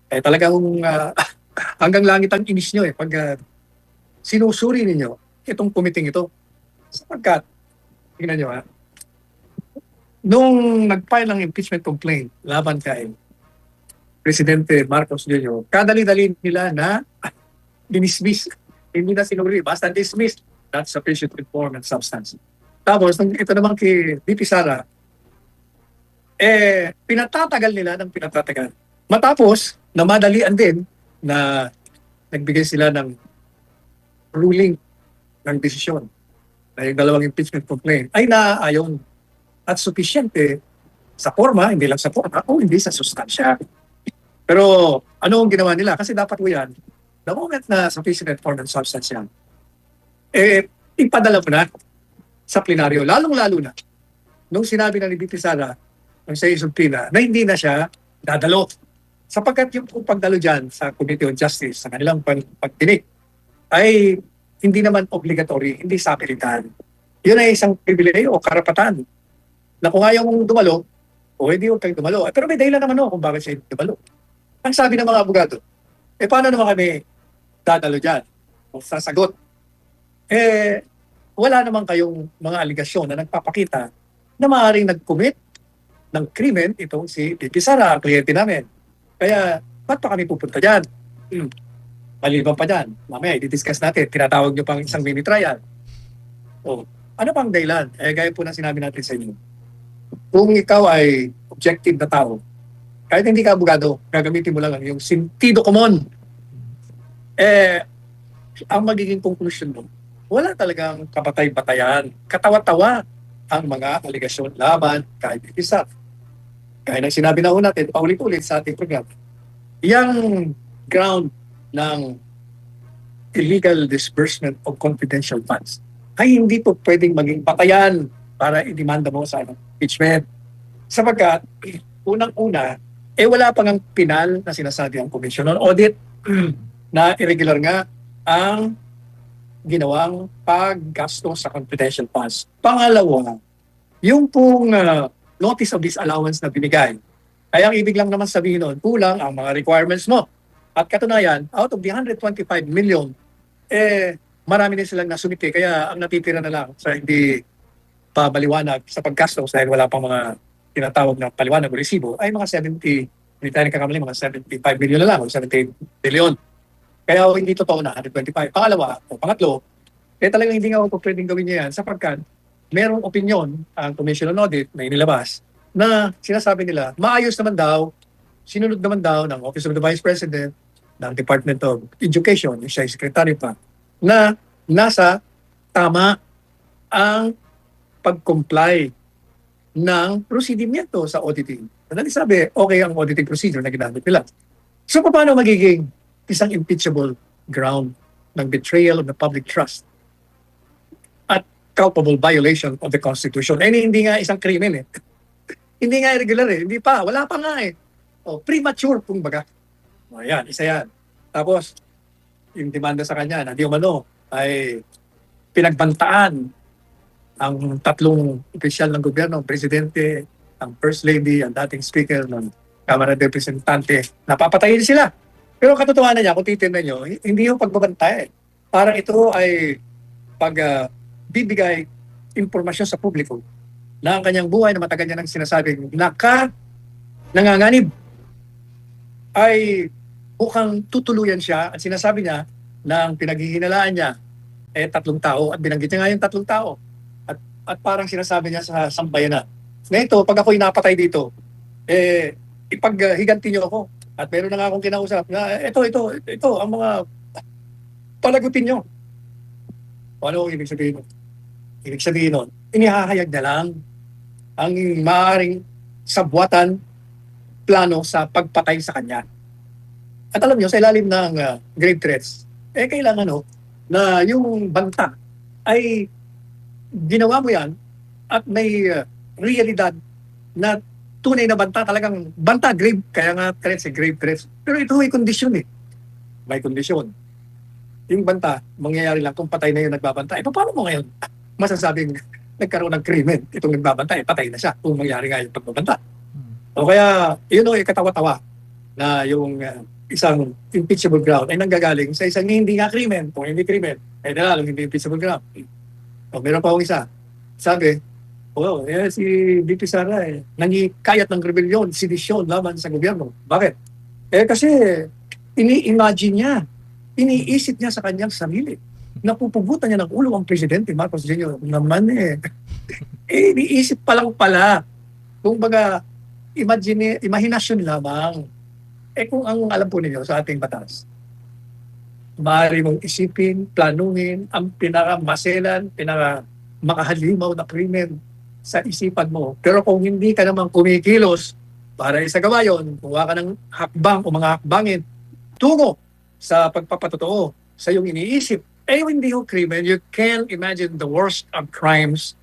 Talagang hanggang langit ang inis nyo pag sinusuri ninyo itong committee ito. Sapagkat, tingnan nyo nung nag-file ng impeachment complaint laban kay Presidente Marcos Jr., kadali-dali nila na dinismiss. Hindi na sinuri, basta dismiss, not sufficient in form and substance. Tapos, ito naman kay VP Sara, pinatatagal nila ng pinatatagal. Matapos, namadalian din na nagbigay sila ng ruling ng desisyon na yung dalawang impeachment complaint ay naaayon at sufisyente sa forma, hindi lang sa forma, o hindi sa sustansya. Pero ano ang ginawa nila? Kasi dapat po yan, the moment na sufficient form and substance yan, ipadala mo na sa plenaryo, lalong-lalo na nung sinabi na ni VP Sara ng sa subpoena na hindi na siya dadalo. Sapagkat yung pagdalo dyan sa Committee on Justice, sa kanilang pagtinik, ay hindi naman obligatory, hindi sa pilitan. Yun ay isang pribileyo o karapatan na kung ayaw mong dumalo, o hindi huwag kang dumalo. Pero may dahilan naman kung bakit siya dumalo. Ang sabi ng mga abogado, paano naman kami dadalo dyan? O sasagot? Wala naman kayong mga aligasyon na nagpapakita na maaaring nag-commit ng krimen itong si VP Sara, ang kliyente namin. Kaya, ba't pa kami pupunta dyan? Maliban pa dyan. Mamaya, i-discuss natin. Tinatawag nyo pang isang mini-trial. Ano pang dahilan? Gaya po na sinabi natin sa inyo. Kung ikaw ay objective na tao, kahit hindi ka abogado, gagamitin mo lang yung sentido común. Ang magiging conclusion mo, wala talagang kapatay-batayan, katawa-tawa ang mga aligasyon laban kahit isa. Kaya nang sinabi na ho natin, paulit-ulit sa ating program, yung ground ng illegal disbursement of confidential funds ay hindi po pwedeng maging patayan para i-demanda mo sa impeachment. Sapagkat, unang-una, wala pang ang pinal na sinasabi ang Commission on Audit na irregular nga ang ginawang paggasto sa confidential funds. Pangalawa, yung pong notice of disallowance na binigay, ay ang ibig lang naman sabihin nun, kulang ang mga requirements mo. At katunayan, out of the 125 million, marami din silang nasumite. Kaya ang natitira na lang sa hindi pabaliwanag sa paggastos dahil wala pang mga tinatawag na paliwanag o resibo, ay mga 70, hindi tayo nagkakamali, mga 75 million na lang o 78 billion. Kaya hindi totoo na 125. Pangalawa o pangatlo, talagang hindi nga ako pwedeng gawin niya yan sapagkat merong opinion ang Commission on Audit na inilabas na sinasabi nila, maayos naman daw, sinunod naman daw ng Office of the Vice President, ng Department of Education, yung siya ay secretary pa, na nasa tama ang pag-comply ng procedimento sa auditing. Dahil sabi, okay ang auditing procedure na ginamit nila. So paano magiging isang impeachable ground ng betrayal of the public trust at culpable violation of the Constitution? Hindi nga isang krimen Hindi nga irregular Hindi pa. Wala pa nga premature kung baga. Yan, isa yan. Tapos, yung demanda sa kanya na di umano ay pinagbantaan ang tatlong opisyal ng gobyerno, ang presidente, ang first lady, ang dating speaker ng Kamara de Representante. Napapatayin sila. Pero katotohanan niya, kung titignan nyo, hindi yung pagbabantay. Parang ito ay bibigay impormasyon sa publiko na ang kanyang buhay na matagal niya nang sinasabing nanganganib ay mukhang tutuluyan siya at sinasabi niya na ang pinaghihinalaan niya 3 tao at binanggit niya nga yung 3 tao at parang sinasabi niya sa sambayanan na ito, pag ako'y napatay dito, ipaghiganti niyo ako. At meron na nga akong kinausap na ito, ang mga palagutin nyo. Ano ibig sabihin nun? Ibig sabihin nun, inihahayag na lang ang maaaring sabwatan plano sa pagpatay sa kanya. At alam nyo, sa ilalim ng grave threats, kailangan na yung banta ay ginawa mo yan at may realidad na tunay na banta, talagang banta, grave, kaya nga threats, grave threats. Pero ito ay kondisyon May kondisyon. Yung banta, mangyayari lang kung patay na yung nagbabantay. Paano mo ngayon masasabing nagkaroon ng krimen itong nagbabantay? Patay na siya kung mangyari nga yung pagbabanta. O kaya, yun katawa-tawa na yung isang impeachable ground ay nanggagaling sa isang hindi nga krimen. Kung hindi krimen, ay nalalong hindi impeachable ground. O, meron pa akong isa. Sabi, si VP Sara nangikayat ng rebellion, sedisyon laban sa gobyerno. Bakit? Kasi ini-imagine niya, iniisip niya sa kanyang sarili. Napupugutan niya ng ulo ang Presidente Marcos Jr. Naman iniisip pa lang pala. Kung baga, imahinasyon lamang. Kung ang alam po ninyo sa ating batas, maaari mong isipin, planuhin ang pinakamaselan, pinakamakaalimaw na krimen sa isipan mo. Pero kung hindi ka naman kumikilos para isagawa yun, kuha ka ng hakbang o mga hakbangin tungo sa pagpapatotoo sa iyong iniisip, hindi yung krimen. You can imagine the worst of crimes,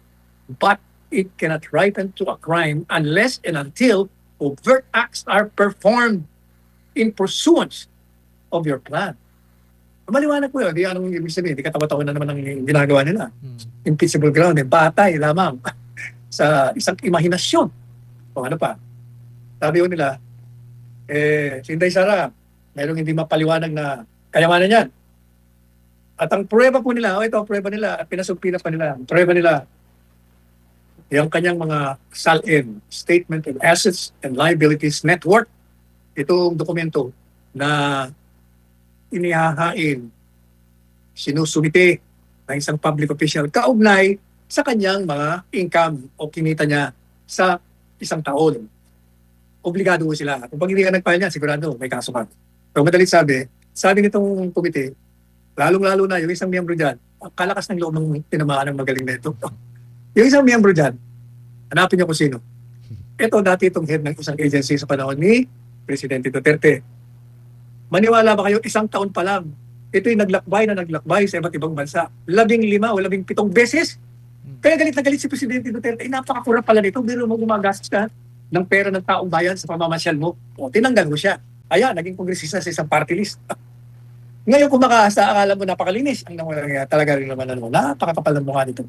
but it cannot ripen to a crime unless and until overt acts are performed in pursuance of your plan. Maliwanag po yun. Di anong ibig sabihin. Di katawa-tawa na naman ang ginagawa nila. Impeachable ground. Batay lamang sa isang imahinasyon. O ano pa. Sabi ko nila, si Inday Sara, mayroong hindi mapaliwanag na kayamanan yan. At ang prueba po nila, ito ang prueba nila, at pinasugpila pa nila, ang prueba nila, yung kanyang mga SALN, Statement of Assets and Liabilities Network, itong dokumento na inihahain, sinusumite ng isang public official kaugnay sa kanyang mga income o kinita niya sa isang taon. Obligado sila. Kung hindi ka nagpahal niya, sigurado may kaso ka. Pero madalit sabi nitong komite, lalong-lalo na yung isang miyembro dyan, ang kalakas ng loob ng tinamaan ng magaling na ito. Yung isang miyembro dyan, hanapin niyo kung sino. Ito dati itong head ng isang agency sa panahon ni Presidente Duterte. Maniwala ba kayo, isang taon pa lang, ito'y naglakbay sa iba't ibang bansa. 15 o 17 beses. Kaya galit na galit si Presidente Duterte. Napakakura pala nito. Biro mo gumagastos ka ng pera ng taong bayan sa pamamasyal mo. O, tinanggal mo siya. Naging kongresista sa isang party list. Ngayon kung makaasa, akala mo napakalinis. Ang talaga rin naman napakakapal ng mukha nito.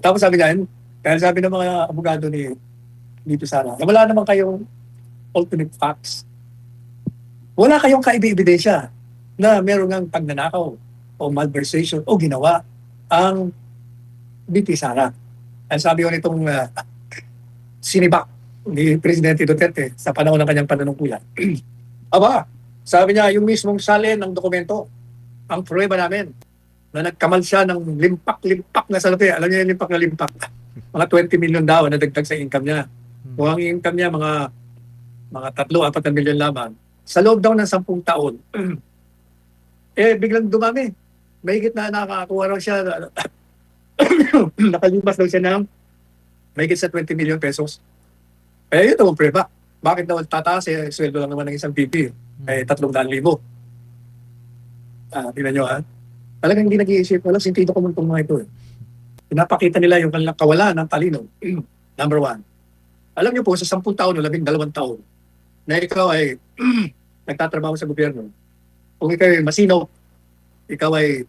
Tapos sabi niya, kaya sabi ng mga abogado ni dito sana, wala naman kayong ultimate facts. Wala kayong kaibibidensya na meron ng pagnanakaw o malversation o ginawa ang VP Sara. Ang sabi ko nitong sinibak ni Presidente Duterte sa panahon ng kanyang panunungkulan. Sabi niya, yung mismong SALN ng dokumento, ang prueba namin na nagkamal siya ng limpak-limpak na salapi. Alam niyo yung limpak na limpak? Mga 20 million daw na dagdag sa income niya. Kung ang income niya mga 3-4 milyon lamang, sa loob daw ng 10 taon, biglang dumami. Mahigit na nakakakuha raw siya, nakalimas daw siya ng mahigit sa 20 million pesos. Ito ang preba. Bakit daw tataas? Sweldo lang naman ng isang VP. 300,000. Tingnan nyo Talagang hindi nag-iisip. Walang sentido kung mga ito. Pinapakita nila yung kanilang kawalan ng talino. Number 1. Alam niyo po, sa 10 taon o 12 taon, na ikaw ay nagtatrabaho sa gobyerno, kung ikaw ay masino, ikaw ay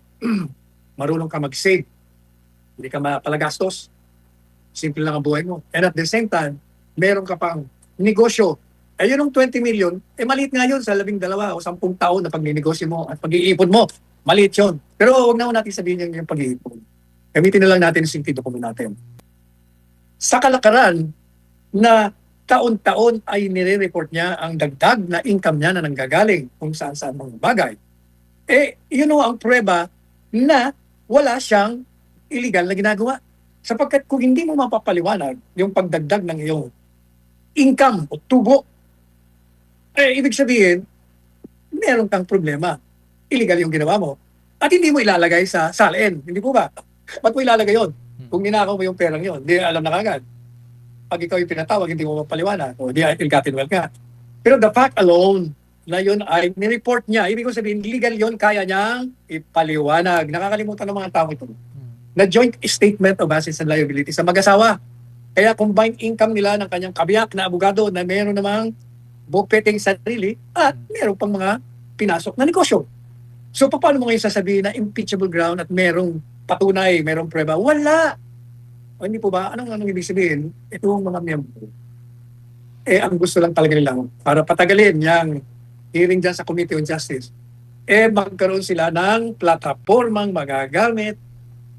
marunong ka mag-save, hindi ka mapalagastos, simple lang ang buhay mo. And at the same time, meron ka pang negosyo. Yun yung 20 million, maliit nga yun sa 12 o 10 taon na pagninegosyo mo at pag-iipon mo. Maliit yun. Pero huwag na natin sabihin yung pag-iipon. Gamitin na lang natin yung sentido po natin. Sa kalakaran na taon-taon ay nire-report niya ang dagdag na income niya na nanggagaling kung saan-saan mga bagay. Yun ang prueba na wala siyang illegal na ginagawa. Sapagkat kung hindi mo mapapaliwanag yung pagdagdag ng iyong income o tubo, ibig sabihin, meron kang problema. Illegal yung ginawa mo. At hindi mo ilalagay sa SALN. Hindi po ba? Ba't mo ilalagay yun? Kung ninakaw mo yung perang yun, hindi alam na kagad. Pag ikaw yung pinatawag, hindi mo mapaliwanag. O di ill-gotten wealth ka. Pero the fact alone na yun ay nireport niya, ibig ko sabihin, legal yun, kaya niyang ipaliwanag. Nakakalimutan ng mga tao ito. Na joint statement of assets and liabilities sa mag-asawa. Kaya combined income nila ng kanyang kabiyak na abogado na meron namang bukpeting sarili at meron pang mga pinasok na negosyo. So paano mo ngayon sasabihin na impeachable ground at merong patunay, merong prueba? Wala! O hindi po ba? Anong ibig sabihin? Itong mga miyembro. Ang gusto lang talaga nilang para patagalin hearing dyan sa Committee on Justice, magkaroon sila ng platapormang magagamit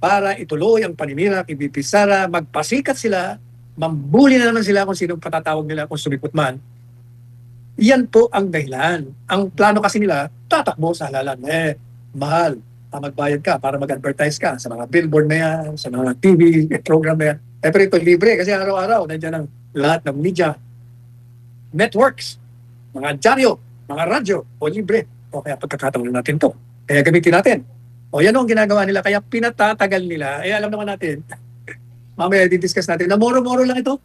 para ituloy ang paninira kay VP Sara, magpasikat sila, mambuli na naman sila kung sinong patatawag nila kung sumipot man. Yan po ang dahilan. Ang plano kasi nila, tatakbo sa halalan. Mahal, magbayad ka para mag-advertise ka sa mga billboard na yan, sa mga TV program na yan. Pero ito libre kasi araw-araw nandiyan ang lahat ng media networks, mga dyaryo, mga radyo, o libre. O kaya pagkakataon natin to. Kaya gamitin natin. O yan ang ginagawa nila, kaya pinatatagal nila. Alam naman natin, mamaya di-discuss natin na moro-moro lang ito.